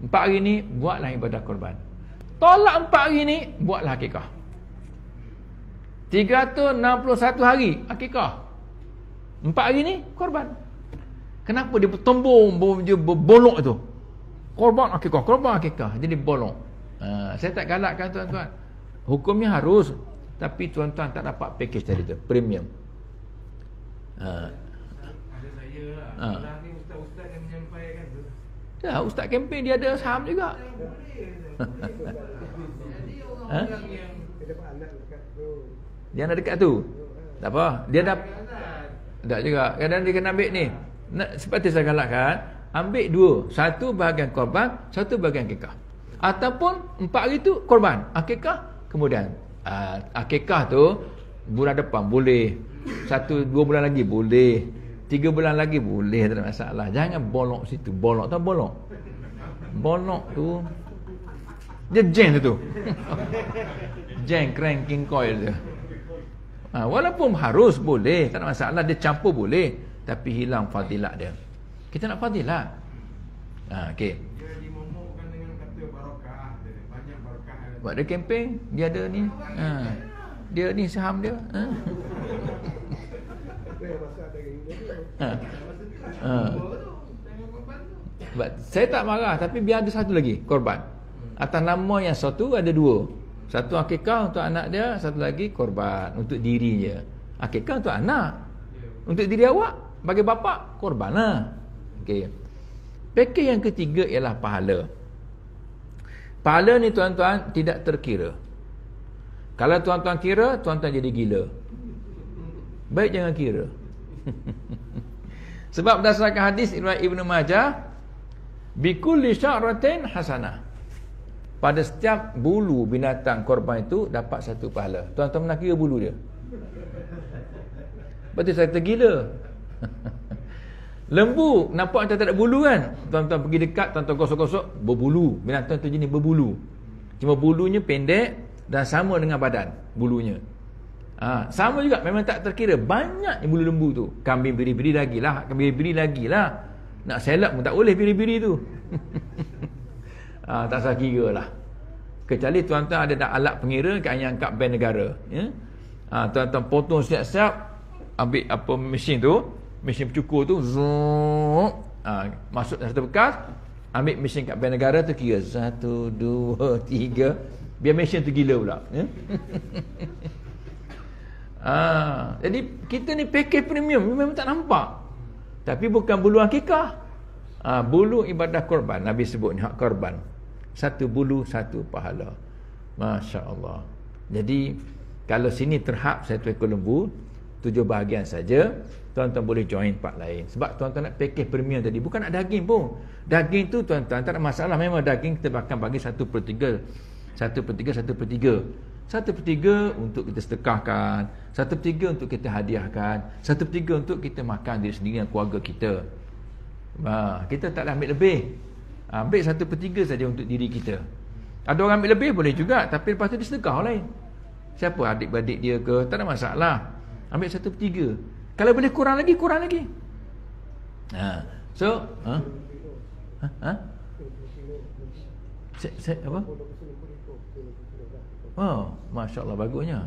4 hari ni, buatlah ibadah korban. Tolak 4 hari ni, buatlah akikah. 361 hari, akikah. 4 hari ni, korban. Kenapa dia bertembung, dia berbolok tu? Korban akikah. Jadi bolong. Saya tak galakkan tuan-tuan. Hukumnya harus. Tapi tuan-tuan tak dapat package tadi tu. Premium. Ada saya lah. Lah ni ustaz-ustaz yang menyampaikan tu. Ya, ustaz kempen dia ada saham juga. Jadi orang-orang yang Dia nak dekat tu. Tak apa. Dia dah tak juga. Kadang dia kena ambil ni. Seperti saya galakkan, ambil 2. Satu bahagian korban, satu bahagian akikah. Ataupun 4 hari tu korban, akikah kemudian. Akikah tu bulan depan boleh. 1-2 bulan lagi boleh. 3 bulan lagi boleh, tak ada masalah. Jangan bolok situ. Bolok tu bolok. Bolok tu dia jeng tu. Jeng cranking coil tu. Walaupun harus boleh, tak ada masalah, dia campur boleh. Tapi hilang fadilat dia. Kita nak fadilat. Okey. dia dimomokkan dengan kata barakah. Banyak barakah. Buat dia kempen, dia ada ni. Dia ni saham dia. Saya tak marah, tapi biar ada satu lagi korban. Atas nama yang satu ada 2. Satu akikah untuk anak dia, satu lagi korban untuk dirinya. Akikah untuk anak. Untuk diri awak, bagi bapa, korban lah. Okey. Package yang ketiga ialah pahala. Pahala ni tuan-tuan tidak terkira. Kalau tuan-tuan kira, tuan-tuan jadi gila. Baik jangan kira. Sebab berdasarkan hadis riwayat Ibnu Majah, bikulli sya'ratin hasanah. Pada setiap bulu binatang korban itu dapat satu pahala. Tuan-tuan pernah kira bulu dia? Betul saya tergila. Lembu nampak macam tak ada bulu kan? Tuan-tuan pergi dekat, tuan-tuan gosok-gosok, berbulu. Binatang tu jenis berbulu. Cuma bulunya pendek dan sama dengan badan bulunya. Sama juga, memang tak terkira. Banyak bulu lembu tu. Kambing biri-biri lagi lah. Nak selak pun tak boleh biri-biri tu. Tak usah kira lah. Kecuali tuan-tuan ada alat pengira kat yang angkat band negara. Ya? Tuan-tuan potong siap-siap, ambil apa mesin tu, mesin pencukur tu, zoom, masuk satu bekas, ambil mesin kat bank negara tu kira 1, 2, 3, biar mesin tu gila pula. Jadi kita ni package premium memang tak nampak. Tapi bukan bulu akikah. Bulu ibadah korban. Nabi sebut ni hak korban. 1 bulu 1 pahala. Masya Allah. Jadi kalau sini terhad 1 ekor lembu 7 bahagian saja, tuan-tuan boleh join part lain. Sebab tuan-tuan nak package premium tadi, bukan nak daging pun. Daging tu tuan-tuan tak ada masalah. Memang daging kita akan bagi 1/3. 1/3, 1/3. 1/3 untuk kita sedekahkan, 1/3 untuk kita hadiahkan, 1/3 untuk kita makan diri sendiri dan keluarga kita. Kita tak ambil lebih. Ambil 1/3 saja untuk diri kita. Ada orang ambil lebih boleh juga, tapi lepas tu dia sedekah orang lain. Siapa, adik-beradik dia ke, tak ada masalah. Ambil 1/3. Kalau boleh kurang lagi, kurang lagi. So, apa? Oh, Masya Allah, bagusnya.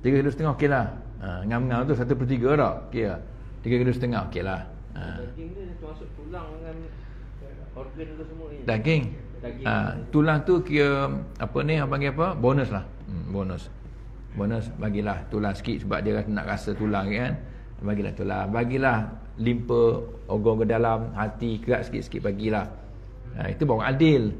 3,5 kilo okey lah. Ngam-ngam tu 1/3 tak? Okey lah. 3,5 kilo okey lah. Daging dia termasuk tulang dengan organ tu semua ni. Daging. Tulang tu kira apa ni, apa panggil apa? Bonus lah. Bonus bagilah tulang sikit sebab dia nak rasa tulang kan. Bagilah tulang, bagilah limpa organ ke dalam, hati kerat sikit-sikit bagilah. Itu baru adil.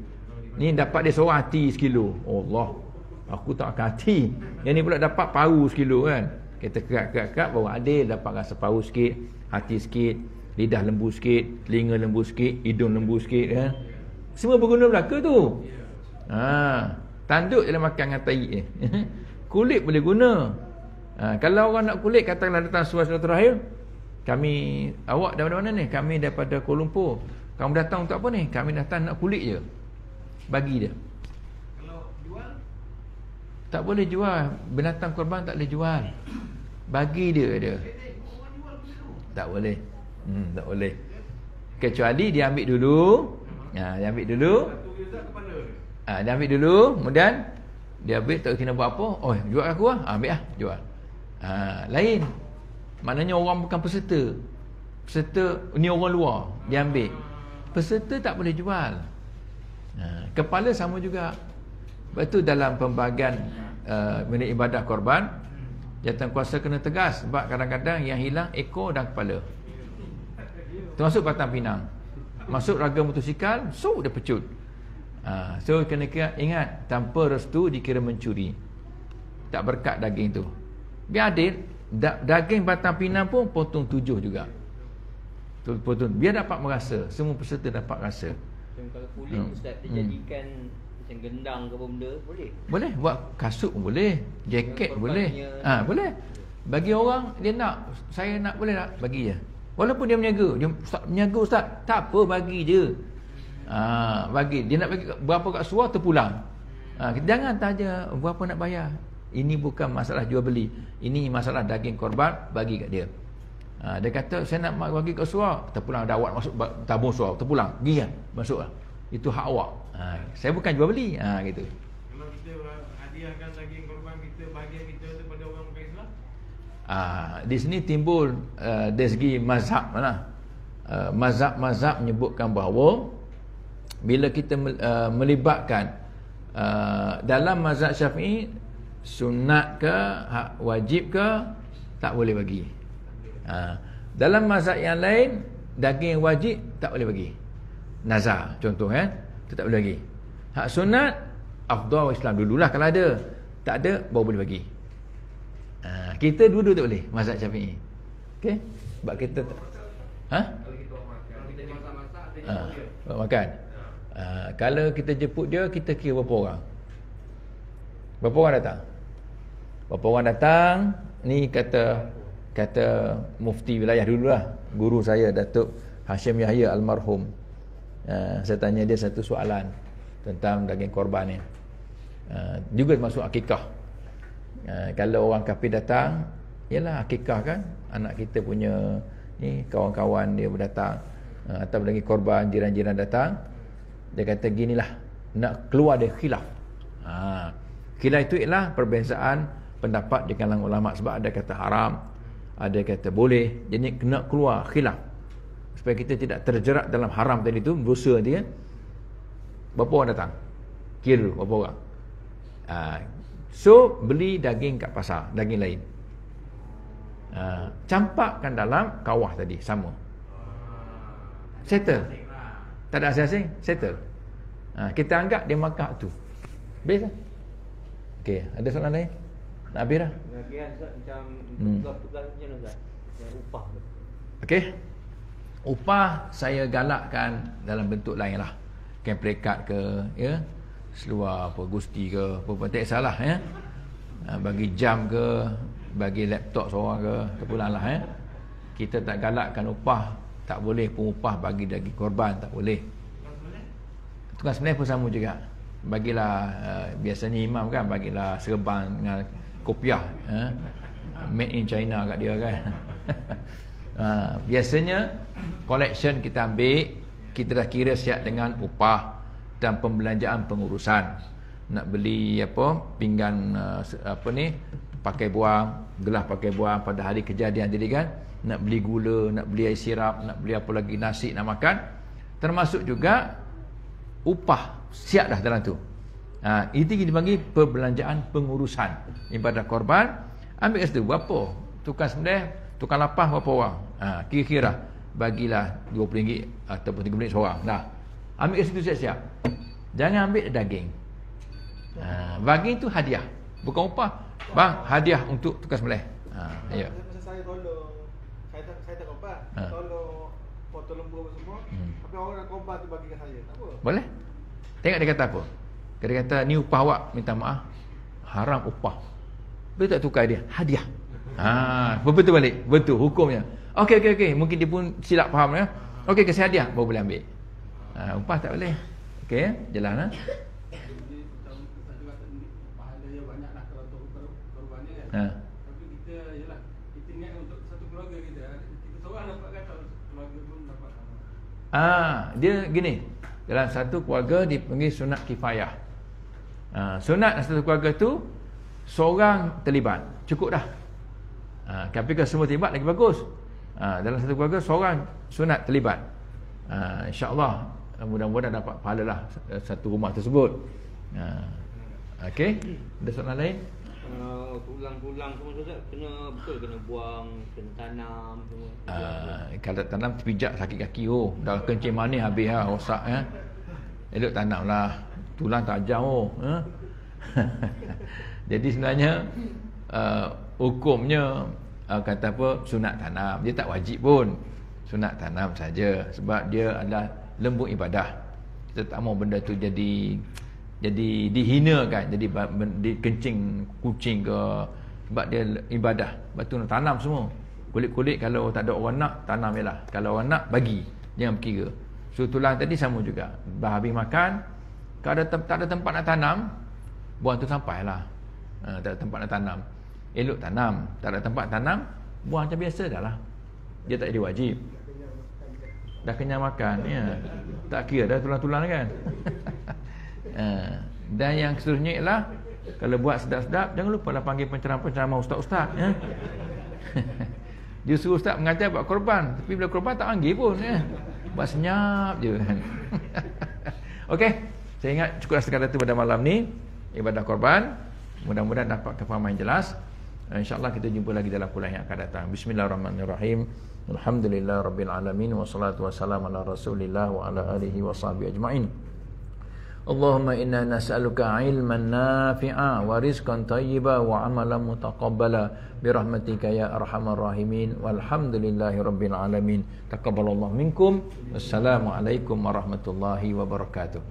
Ni dapat dia seorang hati 1 kilo. Allah, aku tak akan hati. Yang ni pula dapat paru 1 kilo kan. Kita kerat-kerat baru adil. Dapat rasa paru sikit, hati sikit, lidah lembu sikit, telinga lembu sikit, hidung lembu sikit kan. Semua berguna belaka tu. Tanduk je makan dengan tahi. Kulit boleh guna. Kalau orang nak kulit, katakanlah datang suara terakhir, kami, awak daripada mana ni? Kami daripada Kuala Lumpur. Kamu datang untuk apa ni? Kami datang nak kulit je. Bagi dia. Kalau jual? Tak boleh jual. Binatang korban tak boleh jual. Bagi dia. Tak boleh. Tak boleh. Kecuali dia ambil dulu. Dia ambil dulu. Dia ambil dulu. Kemudian dia ambil, tak kena buat apa. Oh, jual aku lah. Ambil lah. Jual. Lain. Maknanya orang bukan peserta. Peserta ni orang luar. Dia ambil. Peserta tak boleh jual. Kepala sama juga. Sebab itu dalam pembahagian mengenai ibadah korban, jawatankuasa kena tegas. Sebab kadang-kadang yang hilang ekor dan kepala, termasuk batang pinang. Masuk ragam motosikal, so dia pecut. So kena ingat, tanpa restu dikira mencuri. Tak berkat daging tu. Biar adil, daging batang pinang pun potong 7 juga. Potong, biar dapat merasa. Semua peserta dapat rasa. Kalau kulit Ustaz dijadikan macam gendang ke apa benda, boleh? Boleh, buat kasut pun boleh, jaket boleh. Boleh. Bagi orang dia nak, saya nak, boleh tak? Bagi je. Walaupun dia meniaga, dia meniaga Ustaz, tak apa, bagi je. Bagi. Dia nak bagi berapa kat suar terpulang. Jangan tanya berapa nak bayar. Ini bukan masalah jual beli. Ini masalah daging korban, bagi kat dia. Dia kata saya nak bagi kat suar, terpulang, ada awak masuk tabung suar, terpulang, pergi kan, masuklah. Itu hak awak. Saya bukan jual beli. Gitu. Kalau kita hadiahkan daging korban kita, bahagian kita kepada orang bukan Islam, di sini timbul dari segi mazhab mana. Mazhab menyebutkan bahawa bila kita melibatkan dalam mazhab Syafi'i, sunat ke, wajib ke, tak boleh bagi. Dalam mazhab yang lain, daging wajib tak boleh bagi. Nazar contoh kan, tu tak boleh bagi. Hak sunat afdal Islam dululah, kalau ada. Tak ada baru boleh bagi. Kita dua-dua tak boleh mazhab Syafi'i. Okey? Sebab kita makan. Kalau kita jemput dia, kita kira berapa orang? Berapa orang datang? Berapa orang datang? Ni kata mufti wilayah dululah, guru saya Datuk Hashim Yahya almarhum. Saya tanya dia satu soalan tentang daging korban ni. Juga masuk akikah. Kalau orang kafir datang, yalah akikah kan, anak kita punya ni kawan-kawan dia berdatang, atau daging korban jiran-jiran datang. Dia kata ginilah, nak keluar dari khilaf. Khilaf itu ialah perbezaan pendapat di kalangan ulama, sebab ada kata haram, ada kata boleh. Jadi kena keluar khilaf. supaya kita tidak terjerat dalam haram tadi tu, dosa dia. Berapa orang datang? Kira dulu berapa orang. So beli daging kat pasar, daging lain. Campakkan dalam kawah tadi, sama. Settle. Tak ada asing-asing, settle. Kita anggap dia makan tu. Habis lah. Okey, ada soalan lain? Nak habis dah? Macam tugas macam mana Ustaz? Yang upah tu. Okey. Upah saya galakkan dalam bentuk lain lah. Camp card ke, ya. Seluar apa, gusti ke, apa-apa, tak salah, ya. Bagi jam ke, bagi laptop seorang ke, terpulang lah, ya. Kita tak galakkan upah, tak boleh pun upah bagi daging korban, tak boleh. Tukang sembelih pun sama juga. Bagilah, biasanya imam kan, bagilah serban dengan kopiah, made in China kat dia kan. Biasanya collection kita ambil, kita dah kira siap dengan upah dan pembelanjaan pengurusan. Nak beli apa, pinggan apa ni, pakai buang, gelas pakai buang pada hari kejadian tadi kan, nak beli gula, nak beli air sirap, nak beli apa lagi, nasi nak makan, termasuk juga upah siap dah dalam tu. Itu kita panggil perbelanjaan pengurusan ibadah korban. Ambil kat situ berapa tukang sembelih, tukang lapah berapa orang, kira-kira bagilah RM20 ataupun RM30 seorang. Dah ambil kat situ siap-siap. Jangan ambil daging. Daging tu hadiah, bukan upah. Bang, hadiah untuk tukang sembelih. Ya. Saya tolong, saya tak korban, tolong potong lembu semua. Tapi orang nak korban tu bagi kat saya, tak apa. Boleh? Tengok dia kata apa. Dia kata ni upah awak, minta maaf, haram upah. Betul tak tukar dia? Hadiah. Betul balik. Betul hukumnya. Okey. Mungkin dia pun silap faham ya. Okey, kasih hadiah baru boleh ambil. Upah tak boleh. Okey, jalan Pahalanya banyaklah kalau untuk korbannya kan. Tapi kita yalah, kita niat untuk satu keluarga kita. Kita seorang dapat kata, keluarga pun dapat sama. Dia gini. Dalam satu keluarga dipanggil sunat kifayah. Sunat satu keluarga tu seorang terlibat, cukup dah. Tapi kalau semua terlibat lagi bagus. Dalam satu keluarga seorang sunat terlibat. InsyaAllah mudah-mudahan dapat pahala lah satu rumah tersebut. Okey, ada soalan lain? Tulang-tulang semua Ustaz, kena buang, kena tanam semua. Kalau tanam terpijak sakit kaki, dah kencing manis habis lah, rosak ya. Elok tanam lah, tulang tajam Jadi sebenarnya hukumnya kata apa, sunat tanam. Dia tak wajib pun, sunat tanam saja, sebab dia adalah lembut ibadah. Kita tak mau benda tu jadi dihinakan, jadi kencing kucing ke, sebab dia ibadah. Sebab tu nak tanam semua. Kulit-kulit kalau tak ada orang nak, tanam je lah. Kalau orang nak, bagi, jangan berkira. So tulang tadi sama juga. Habis makan, kalau tak ada tempat nak tanam, buang tu sampah lah. Tak ada tempat nak tanam, elok tanam. Tak ada tempat tanam, buang macam biasa dah lah. Dia tak jadi wajib. Dah kenyang makan ya. Tak kira dah tulang-tulang kan. Dan yang seterusnya ialah, kalau buat sedap-sedap, jangan lupa lah panggil penceramah ustaz-ustaz ya. Dia suruh ustaz mengajar buat korban, tapi bila korban tak panggil pun ya. Buat senyap je kan. Okey, saya ingat cukup sekadar itu pada malam ni ibadah korban. Mudah-mudahan dapat kefahaman yang jelas. InsyaAllah kita jumpa lagi dalam kuliah yang akan datang. Bismillahirrahmanirrahim. Alhamdulillah Rabbil Alamin. Wassalatu wassalamu ala rasulillah wa ala alihi wa sahbihi ajma'in. Allahumma inna nas'aluka ilman nafi'a wa rizqan tayyiba wa amalan mutaqabbala birahmatika ya arhamar rahimin. Walhamdulillahi Rabbil Alamin. Taqabbalallahu minkum. Wassalamualaikum warahmatullahi wabarakatuh.